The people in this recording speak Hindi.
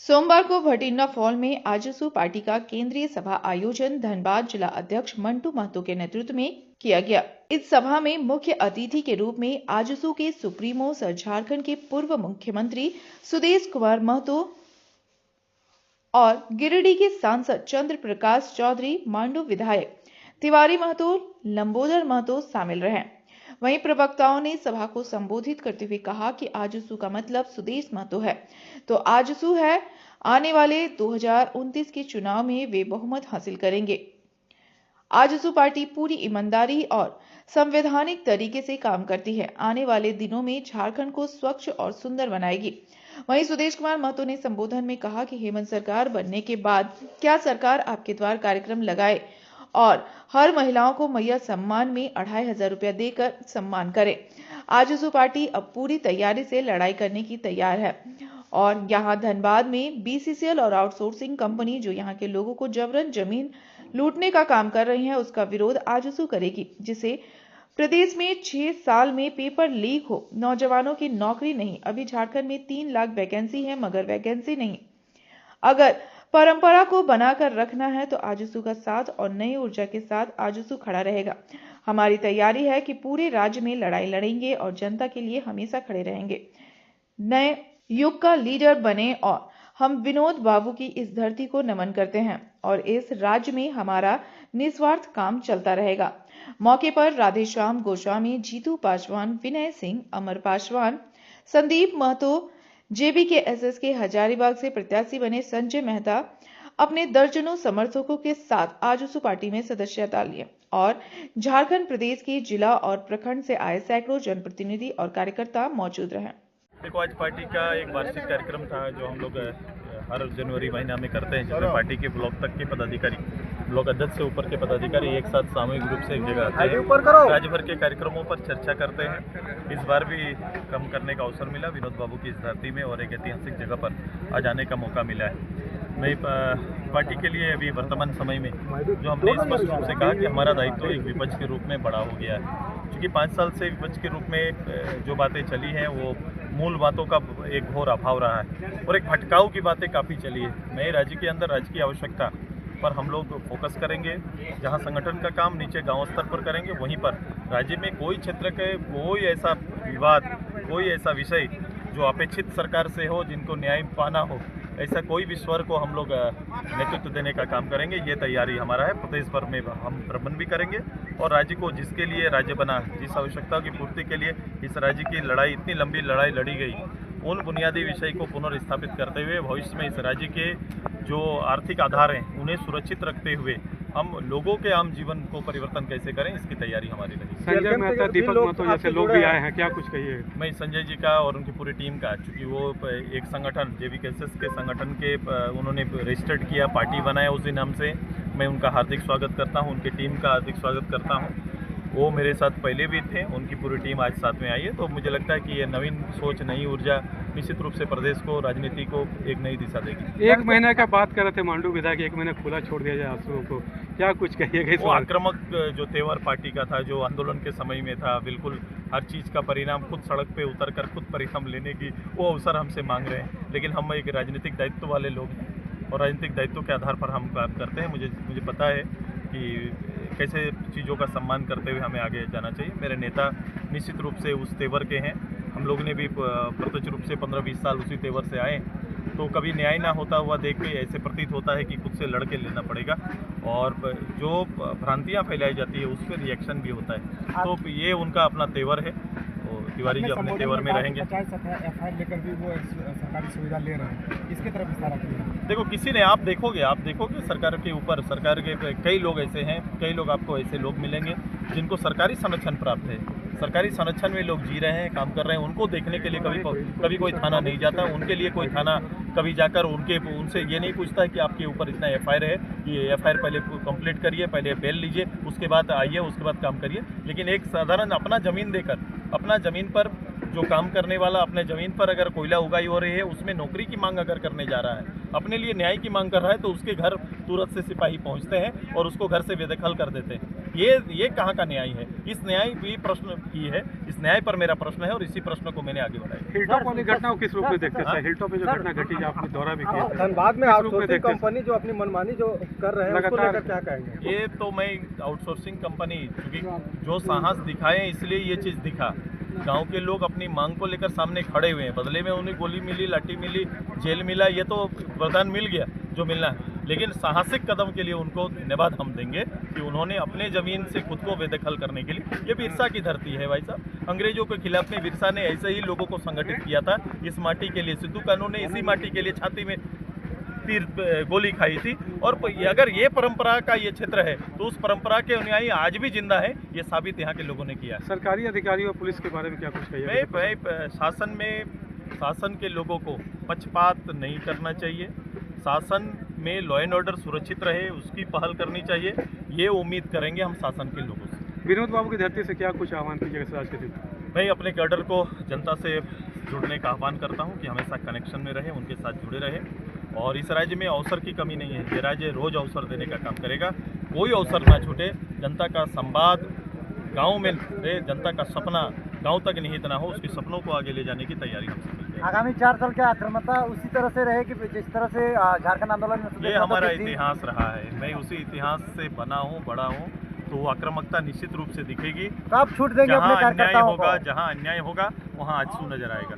सोमवार को भटिंडा फॉल में आजसू पार्टी का केंद्रीय सभा आयोजन धनबाद जिला अध्यक्ष मंटू महतो के नेतृत्व में किया गया। इस सभा में मुख्य अतिथि के रूप में आजसू के सुप्रीमो सर झारखंड के पूर्व मुख्यमंत्री सुदेश कुमार महतो और गिरिडीह के सांसद चंद्र प्रकाश चौधरी, मांडू विधायक तिवारी महतो, लंबोदर महतो शामिल रहे। वहीं प्रवक्ताओं ने सभा को संबोधित करते हुए कहा कि आजसू का मतलब सुदेश महतो है तो आजसू है। आने वाले 2029 के चुनाव में वे बहुमत हासिल करेंगे। आजसू पार्टी पूरी ईमानदारी और संवैधानिक तरीके से काम करती है। आने वाले दिनों में झारखंड को स्वच्छ और सुंदर बनाएगी। वहीं सुदेश कुमार महतो ने संबोधन में कहा कि हेमंत सरकार बनने के बाद क्या सरकार आपके द्वार कार्यक्रम लगाए और हर महिलाओं को मैया सम्मान में 2500 रुपया देकर सम्मान करे। आजसू पार्टी अब पूरी तैयारी से लड़ाई करने की तैयार है और यहां धनबाद में बीसीसीएल और आउटसोर्सिंग कंपनी जो यहां के लोगों को जबरन जमीन लूटने का काम कर रही है उसका विरोध आजसू करेगी, जिसे प्रदेश में 6 साल में पेपर लीक हो, नौजवानों की नौकरी नहीं। अभी झारखंड में 3 लाख वैकेंसी है मगर वैकेंसी नहीं। अगर परंपरा को बनाकर रखना है तो आजसू का साथ और नई ऊर्जा के साथ आजसू खड़ा रहेगा। हमारी तैयारी है कि पूरे राज्य में लड़ाई लड़ेंगे और जनता के लिए हमेशा खड़े रहेंगे। नए युग का लीडर बने और हम विनोद बाबू की इस धरती को नमन करते हैं और इस राज्य में हमारा निस्वार्थ काम चलता रहेगा। मौके पर राधेश्याम गोस्वामी, जीतू पासवान, विनय सिंह, अमर पासवान, संदीप महतो, जेबी के एसएस के हजारीबाग से प्रत्याशी बने संजय मेहता अपने दर्जनों समर्थकों के साथ आजसू पार्टी में सदस्यता लिए और झारखंड प्रदेश के जिला और प्रखंड से आए सैकड़ों जनप्रतिनिधि और कार्यकर्ता मौजूद रहे। देखो, आज पार्टी का एक वार्षिक कार्यक्रम था जो हम लोग हर जनवरी महीना में करते हैं, जिसमें पार्टी के ब्लॉक तक के पदाधिकारी, ब्लॉक अध्यक्ष से ऊपर के पदाधिकारी एक साथ सामूहिक रूप से एक जगह आते हैं, राज्य भर के कार्यक्रमों पर चर्चा करते हैं। इस बार भी कम करने का अवसर मिला विनोद बाबू की इस धरती में और एक ऐतिहासिक जगह पर आज आने का मौका मिला है। नई पार्टी के लिए अभी वर्तमान समय में जो हमने स्पष्ट रूप से कहा कि हमारा दायित्व एक विपक्ष के रूप में बड़ा हो गया है, क्योंकि 5 साल से विपक्ष के रूप में जो बातें चली हैं वो मूल बातों का एक घोर अभाव रहा है और एक भटकाव की बातें काफ़ी चली है। नए राज्य के अंदर राज्य की आवश्यकता पर हम लोग फोकस करेंगे। जहां संगठन का काम नीचे गांव स्तर पर करेंगे, वहीं पर राज्य में कोई क्षेत्र के कोई ऐसा विवाद, कोई ऐसा विषय जो अपेक्षित सरकार से हो, जिनको न्याय पाना हो, ऐसा कोई भी स्वर को हम लोग नेतृत्व देने का काम करेंगे। ये तैयारी हमारा है। प्रदेश भर में हम प्रबंध भी करेंगे और राज्य को जिसके लिए राज्य बना, जिस आवश्यकता की पूर्ति के लिए इस राज्य की लड़ाई, इतनी लंबी लड़ाई लड़ी गई, उन बुनियादी विषय को पुनर्स्थापित करते हुए भविष्य में इस राज्य के जो आर्थिक आधार हैं उन्हें सुरक्षित रखते हुए हम लोगों के आम जीवन को परिवर्तन कैसे करें, इसकी तैयारी हमारी रही। संजय मेहता, दीपक महतो जैसे लोग भी आए हैं, क्या कुछ कहिए? मैं संजय जी का और उनकी पूरी टीम का, चूँकि वो एक संगठन जेबीकेएसएस के संगठन के उन्होंने रजिस्टर्ड किया, पार्टी बनाया उस दिन हमसे, मैं उनका हार्दिक स्वागत करता हूँ, उनकी टीम का हार्दिक स्वागत करता हूँ। वो मेरे साथ पहले भी थे, उनकी पूरी टीम आज साथ में आई है, तो मुझे लगता है कि ये नवीन सोच, नई ऊर्जा निश्चित रूप से प्रदेश को, राजनीति को एक नई दिशा देगी। 1 महीने का बात कर रहे थे मांडू विधायक, 1 महीना खुला छोड़ दिया जाए आंसुओं को, क्या कुछ कहिएगा? वो आक्रामक जो तेवर पार्टी का था, जो आंदोलन के समय में था, बिल्कुल हर चीज़ का परिणाम खुद सड़क पे उतर कर खुद परिणाम लेने की वो अवसर हमसे मांग रहे हैं। लेकिन हम एक राजनीतिक दायित्व वाले लोग हैं और राजनीतिक दायित्व के आधार पर हम बात करते हैं। मुझे पता है कि कैसे चीज़ों का सम्मान करते हुए हमें आगे जाना चाहिए। मेरे नेता निश्चित रूप से उस तेवर के हैं। हम लोग ने भी प्रत्यक्ष रूप से 15-20 साल उसी तेवर से आए, तो कभी न्याय ना होता हुआ देख के ऐसे प्रतीत होता है कि खुद से लड़ के लेना पड़ेगा और जो भ्रांतियाँ फैलाई जाती है उस पर रिएक्शन भी होता है। तो ये उनका अपना तेवर है, तिवारी जी अपने तेवर में रहेंगे। एफआईआर लेकर भी वो सरकारी सुविधा ले रहे हैं, इसकी तरफ इशारा किया। देखो, किसी ने आप देखोगे सरकार के ऊपर, सरकार के कई लोग ऐसे हैं, कई लोग आपको ऐसे लोग मिलेंगे जिनको सरकारी संरक्षण प्राप्त है, सरकारी संरक्षण में लोग जी रहे हैं, काम कर रहे हैं। उनको देखने के लिए कभी कोई थाना नहीं जाता, उनके लिए कोई थाना कभी जाकर उनसे ये नहीं पूछता है कि आपके ऊपर इतना एफआईआर है, ये एफआईआर पहले कंप्लीट करिए, पहले बेल लीजिए, उसके बाद आइए, उसके बाद काम करिए। लेकिन एक साधारण अपना ज़मीन देकर, अपना ज़मीन पर जो काम करने वाला अपने ज़मीन पर अगर कोयला उगाई हो रही है, उसमें नौकरी की मांग अगर करने जा रहा है अपने लिए न्याय की मांग कर रहा है तो उसके घर तुरंत से सिपाही पहुंचते हैं और उसको घर से बेदखल कर देते हैं। ये कहाँ का न्याय है? इस न्याय भी प्रश्न की है, इस न्याय पर मेरा प्रश्न है और इसी प्रश्न को मैंने आगे बढ़ाया। हिलटॉप वाली घटना को किस रूप में देखते हैं? हिलटॉप में जो घटना घटी जो आपने दौरा भी किया, धनबाद में आउटसोर्सिंग कंपनी जो अपनी मनमानी जो कर रहे हैं उसको लेकर क्या कहेंगे? ये तो मैं आउटसोर्सिंग कंपनी क्योंकि जो साहस दिखाए इसलिए ये चीज़ दिखा। गांव के लोग अपनी मांग को लेकर सामने खड़े हुए हैं, बदले में उन्हें गोली मिली, लाठी मिली, जेल मिला, ये तो वरदान मिल गया जो मिलना है। लेकिन साहसिक कदम के लिए उनको धन्यवाद हम देंगे कि उन्होंने अपने ज़मीन से खुद को बेदखल करने के लिए, ये बिरसा की धरती है भाई साहब। अंग्रेजों के खिलाफ में बिरसा ने ऐसे ही लोगों को संगठित किया था इस माटी के लिए। सिद्धू कानू ने इसी माटी के लिए छाती में तीर गोली खाई थी। और अगर ये परंपरा का ये क्षेत्र है तो उस परंपरा के अनुयायी आज भी जिंदा है, ये साबित यहाँ के लोगों ने किया। सरकारी अधिकारियों और पुलिस के बारे में क्या कुछ कहिए? शासन के लोगों को पक्षपात नहीं करना चाहिए, शासन में लॉ एंड ऑर्डर सुरक्षित रहे उसकी पहल करनी चाहिए, ये उम्मीद करेंगे हम शासन के लोगों से। विनोद बाबू की धरती से क्या कुछ आह्वान कीजिएगा आज के दिन? मैं अपने कैडर को जनता से जुड़ने का आह्वान करता हूं कि हमेशा कनेक्शन में रहे, उनके साथ जुड़े रहे। और इस राज्य में अवसर की कमी नहीं है, ये राज्य रोज अवसर देने का काम करेगा, कोई अवसर ना छूटे। जनता का संवाद गांव में रहे, जनता का सपना गांव तक निहित ना हो, उसके सपनों को आगे ले जाने की तैयारी हमसे मिलती है। आगामी 4 साल क्या आक्रमकता उसी तरह से रहे कि जिस तरह से झारखंड आंदोलन में ये हमारा इतिहास रहा है, मैं उसी इतिहास से बना हूँ, बड़ा हूँ, तो आक्रामकता निश्चित रूप से दिखेगी। तो आप छूट देंगे अपने जहाँ अन्याय कार्यकर्ताओं होगा, को? जहाँ अन्याय होगा वहाँ आंसू नजर आएगा।